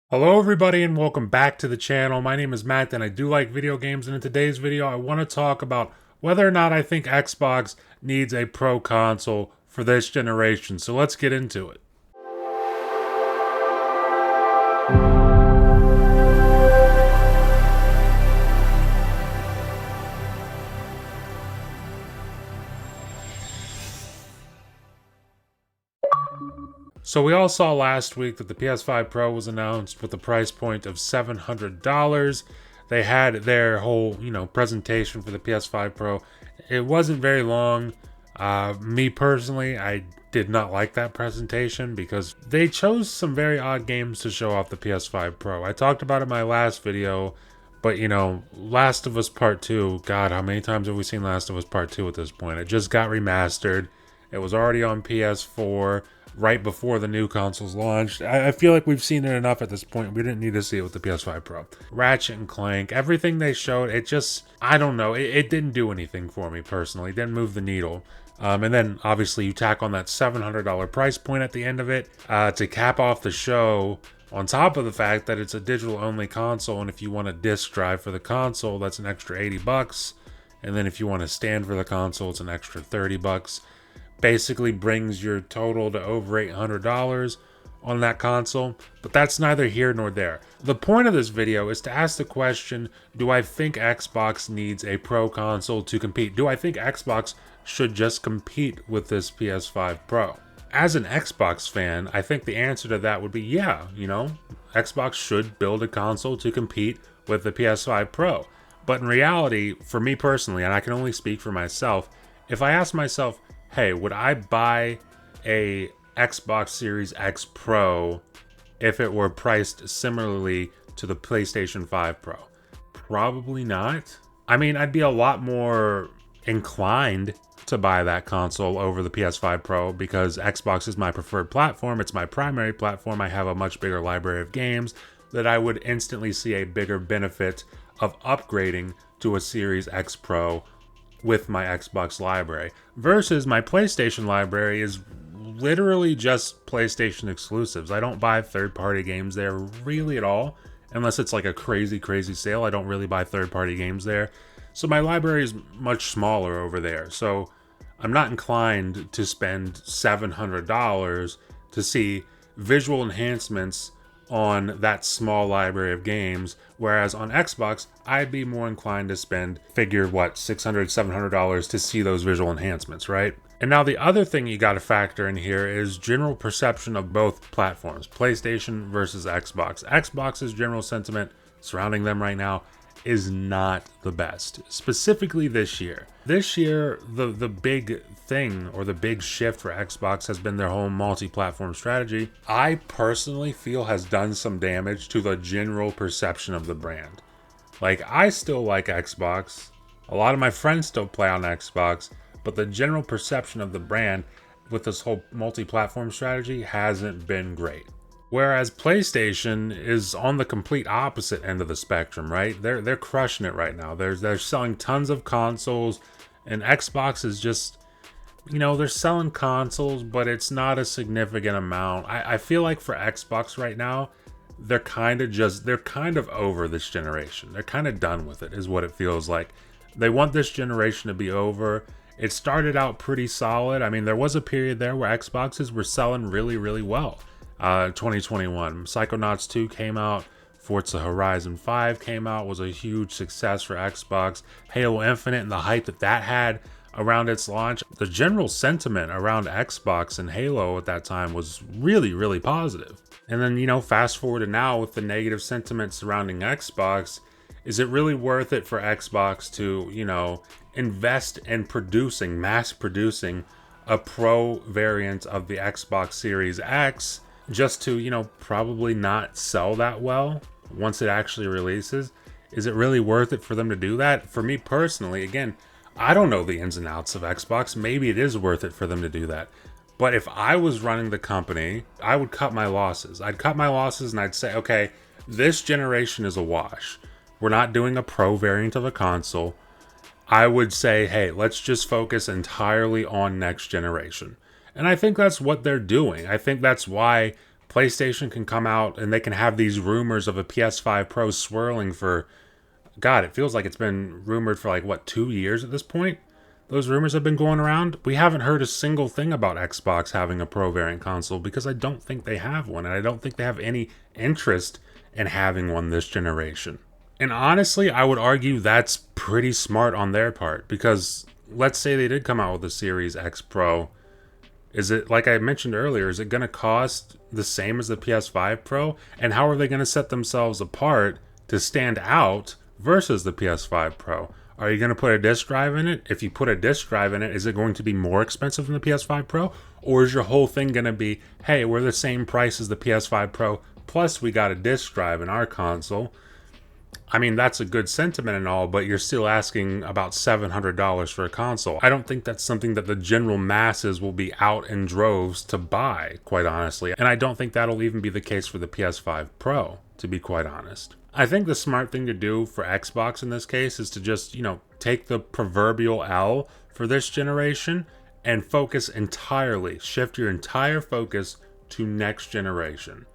Hello everybody and welcome back to the channel. My name is Matt and I do like video games, and in today's video I want to talk about whether or not I think Xbox needs a pro console for this generation. So let's get into it. So we all saw last week that the PS5 Pro was announced with a price point of $700. They had their whole, presentation for the PS5 Pro. It wasn't very long. Me personally, I did not like that presentation because they chose some very odd games to show off the PS5 Pro. I talked about it in my last video, but Last of Us Part 2, God, how many times have we seen Last of Us Part 2 at this point? It just got remastered. It was already on PS4 right before the new consoles launched. I feel like we've seen it enough at this point. We didn't need to see it with the PS5 Pro. Ratchet and Clank, everything they showed, it just, I don't know, it didn't do anything for me personally. It didn't move the needle. And then obviously you tack on that $700 price point at the end of it to cap off the show, on top of the fact that it's a digital only console, and if you want a disc drive for the console, that's an extra 80 bucks. And then if you want a stand for the console, it's an extra 30 bucks. Basically brings your total to over $800 on that console, but that's neither here nor there. The point of this video is to ask the question, do I think Xbox needs a pro console to compete? Do I think Xbox should just compete with this PS5 Pro? As an Xbox fan, I think the answer to that would be yeah, Xbox should build a console to compete with the PS5 Pro. But in reality, for me personally, and I can only speak for myself, if I ask myself, hey, would I buy a Xbox Series X Pro if it were priced similarly to the PlayStation 5 Pro? Probably not. I mean, I'd be a lot more inclined to buy that console over the PS5 Pro because Xbox is my preferred platform. It's my primary platform. I have a much bigger library of games that I would instantly see a bigger benefit of upgrading to a Series X Pro with my Xbox library versus my PlayStation library is literally just PlayStation exclusives. I don't buy third-party games there really at all, unless it's like a crazy sale. I don't really buy third-party games there. So my library is much smaller over there. So I'm not inclined to spend $700 to see visual enhancements on that small library of games, whereas on Xbox I'd be more inclined to spend $600, $700 to see those visual enhancements, right? And now the other thing you got to factor in here is general perception of both platforms, PlayStation versus Xbox. Xbox's general sentiment surrounding them right now is not the best, specifically this year. This year, the big thing or the big shift for Xbox has been their whole multi-platform strategy. I personally feel has done some damage to the general perception of the brand. Like, I still like Xbox. A lot of my friends still play on Xbox, but the general perception of the brand with this whole multi-platform strategy hasn't been great. Whereas PlayStation is on the complete opposite end of the spectrum, right? They're crushing it right now. They're selling tons of consoles, and Xbox is just, they're selling consoles, but it's not a significant amount. I feel like for Xbox right now, they're kind of over this generation. They're kind of done with it, is what it feels like. They want this generation to be over. It started out pretty solid. I mean, there was a period there where Xboxes were selling really well. 2021, Psychonauts 2 came out, Forza Horizon 5 came out, was a huge success for Xbox. Halo Infinite and the hype that had around its launch, the general sentiment around Xbox and Halo at that time was really positive. And then, fast forward to now with the negative sentiment surrounding Xbox, is it really worth it for Xbox to, invest in mass producing a pro variant of the Xbox Series X just to, probably not sell that well once it actually releases? Is it really worth it for them to do that? For me personally, again, I don't know the ins and outs of Xbox. Maybe it is worth it for them to do that. But if I was running the company, I would cut my losses. I'd cut my losses and I'd say, okay, this generation is a wash. We're not doing a pro variant of a console. I would say, hey, let's just focus entirely on next generation. And I think that's what they're doing. I think that's why PlayStation can come out and they can have these rumors of a PS5 Pro swirling for, God, it feels like it's been rumored for like, what, 2 years at this point? Those rumors have been going around. We haven't heard a single thing about Xbox having a Pro variant console because I don't think they have one, and I don't think they have any interest in having one this generation. And honestly, I would argue that's pretty smart on their part, because let's say they did come out with a Series X Pro. Is it, like I mentioned earlier, is it going to cost the same as the PS5 Pro? And how are they going to set themselves apart to stand out versus the PS5 Pro? Are you going to put a disk drive in it? If you put a disk drive in it, is it going to be more expensive than the PS5 Pro? Or is your whole thing going to be, hey, we're the same price as the PS5 Pro, plus we got a disk drive in our console? I mean, that's a good sentiment and all, but you're still asking about $700 for a console. I don't think that's something that the general masses will be out in droves to buy, quite honestly. And I don't think that'll even be the case for the PS5 Pro, to be quite honest. I think the smart thing to do for Xbox in this case is to just, take the proverbial L for this generation and focus entirely, shift your entire focus to next generation.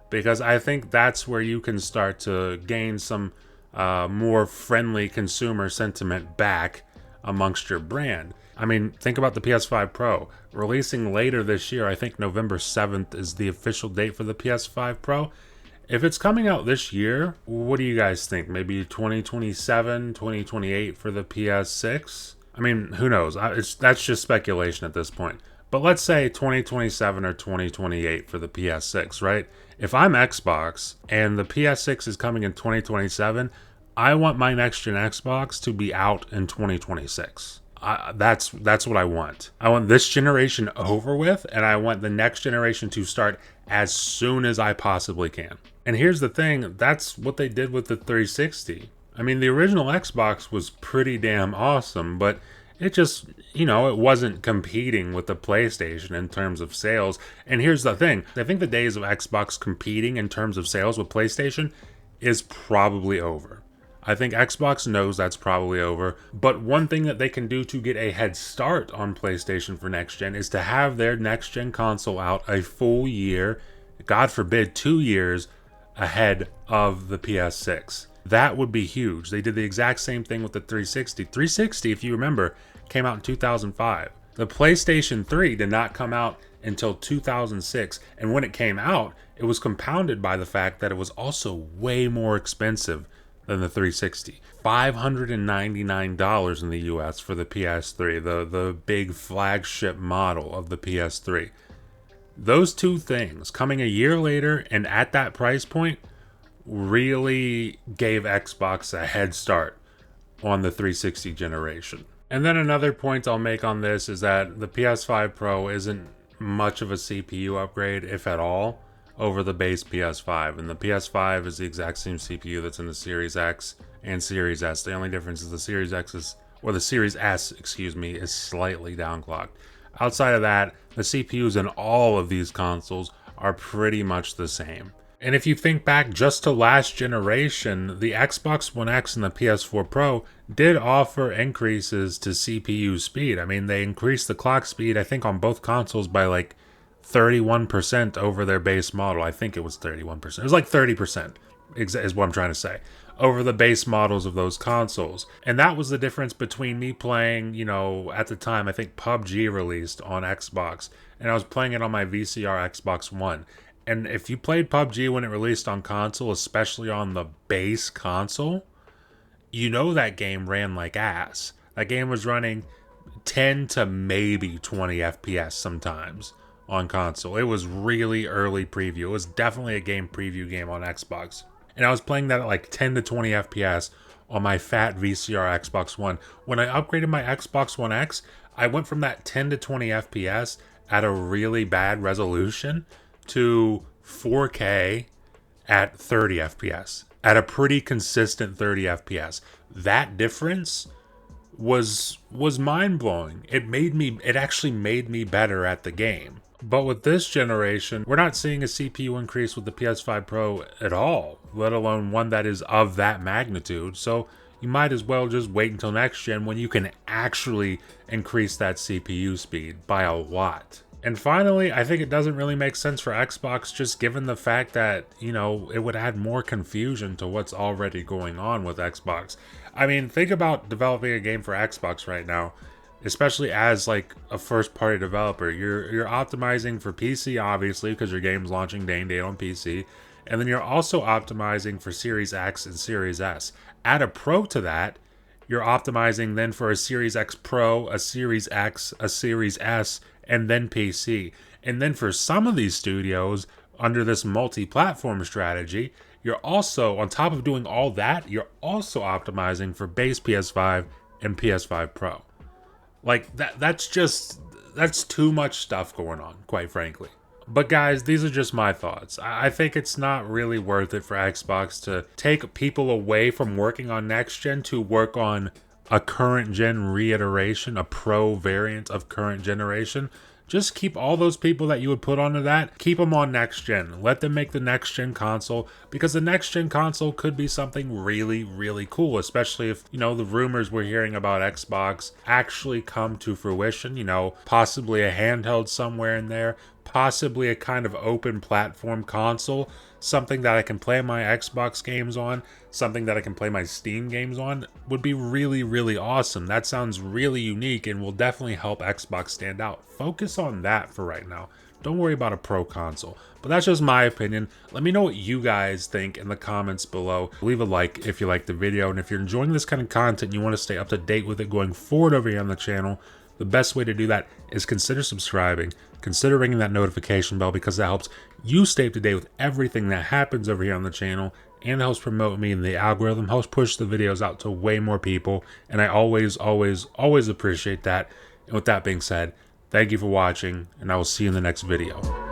Because I think that's where you can start to gain some more friendly consumer sentiment back amongst your brand. I mean, think about the PS5 Pro. Releasing later this year, I think November 7th is the official date for the PS5 Pro. If it's coming out this year, what do you guys think? Maybe 2027, 2028 for the PS6? I mean, who knows? That's just speculation at this point. But let's say 2027 or 2028 for the PS6, right? If I'm Xbox and the PS6 is coming in 2027, I want my next-gen Xbox to be out in 2026. That's what I want. I want this generation over with, and I want the next generation to start as soon as I possibly can. And here's the thing, that's what they did with the 360. I mean, the original Xbox was pretty damn awesome, but it just, it wasn't competing with the PlayStation in terms of sales. And here's the thing, I think the days of Xbox competing in terms of sales with PlayStation is probably over. I think Xbox knows that's probably over, but one thing that they can do to get a head start on PlayStation for next gen is to have their next gen console out a full year, God forbid 2 years, ahead of the PS6. That would be huge. They did the exact same thing with the 360. 360, if you remember, came out in 2005. The PlayStation 3 did not come out until 2006, and when it came out, it was compounded by the fact that it was also way more expensive than the 360. $599 in the US for the PS3, the big flagship model of the PS3. Those two things coming a year later and at that price point really gave Xbox a head start on the 360 generation. And then another point I'll make on this is that the PS5 Pro isn't much of a CPU upgrade, if at all, over the base PS5. And the PS5 is the exact same CPU that's in the Series X and Series S. The only difference is the Series S, is slightly downclocked. Outside of that, the CPUs in all of these consoles are pretty much the same. And if you think back just to last generation, the Xbox One X and the PS4 Pro did offer increases to CPU speed. I mean, they increased the clock speed, I think, on both consoles by like 31% over their base model. I think it was 31%. It was like 30%, is what I'm trying to say, over the base models of those consoles. And that was the difference between me playing, at the time, I think PUBG released on Xbox, and I was playing it on my VCR Xbox One. And if you played PUBG when it released on console, especially on the base console, that game ran like ass. That game was running 10 to maybe 20 FPS sometimes on console. It was really early preview. It was definitely a game preview game on Xbox. And I was playing that at like 10 to 20 FPS on my fat VCR Xbox One. When I upgraded my Xbox One X, I went from that 10 to 20 FPS at a really bad resolution to 4K at 30 FPS, at a pretty consistent 30 FPS. That difference was mind-blowing. It actually made me better at the game. But with this generation, we're not seeing a CPU increase with the PS5 Pro at all, let alone one that is of that magnitude. So you might as well just wait until next gen when you can actually increase that CPU speed by a lot. And finally, I think it doesn't really make sense for Xbox, just given the fact that, you know, it would add more confusion to what's already going on with Xbox. I mean, think about developing a game for Xbox right now, especially as like a first party developer. You're optimizing for PC, obviously, because your game's launching day and date on PC. And then you're also optimizing for Series X and Series S. Add a Pro to that, you're optimizing then for a Series X Pro, a Series X, a Series S, and then PC. And then for some of these studios, under this multi-platform strategy, you're also, on top of doing all that, you're also optimizing for base PS5 and PS5 Pro. Like, that's too much stuff going on, quite frankly. But guys, these are just my thoughts. I think it's not really worth it for Xbox to take people away from working on next gen to work on a current gen reiteration, a pro variant of current generation. Just keep all those people that you would put onto that, keep them on next gen. Let them make the next gen console, because the next gen console could be something really, really cool, especially if, you know, the rumors we're hearing about Xbox actually come to fruition, you know, possibly a handheld somewhere in there, possibly a kind of open platform console, something that I can play my Xbox games on, something that I can play my Steam games on, would be really, really awesome. That sounds really unique and will definitely help Xbox stand out. Focus on that for right now. Don't worry about a pro console. But that's just my opinion. Let me know what you guys think in the comments below. Leave a like if you like the video, and if you're enjoying this kind of content and you want to stay up to date with it going forward over here on the channel, the best way to do that is consider subscribing, consider ringing that notification bell, because that helps you stay up to date with everything that happens over here on the channel, and helps promote me, and the algorithm helps push the videos out to way more people, and I always, always, always appreciate that. And with that being said, thank you for watching, and I will see you in the next video.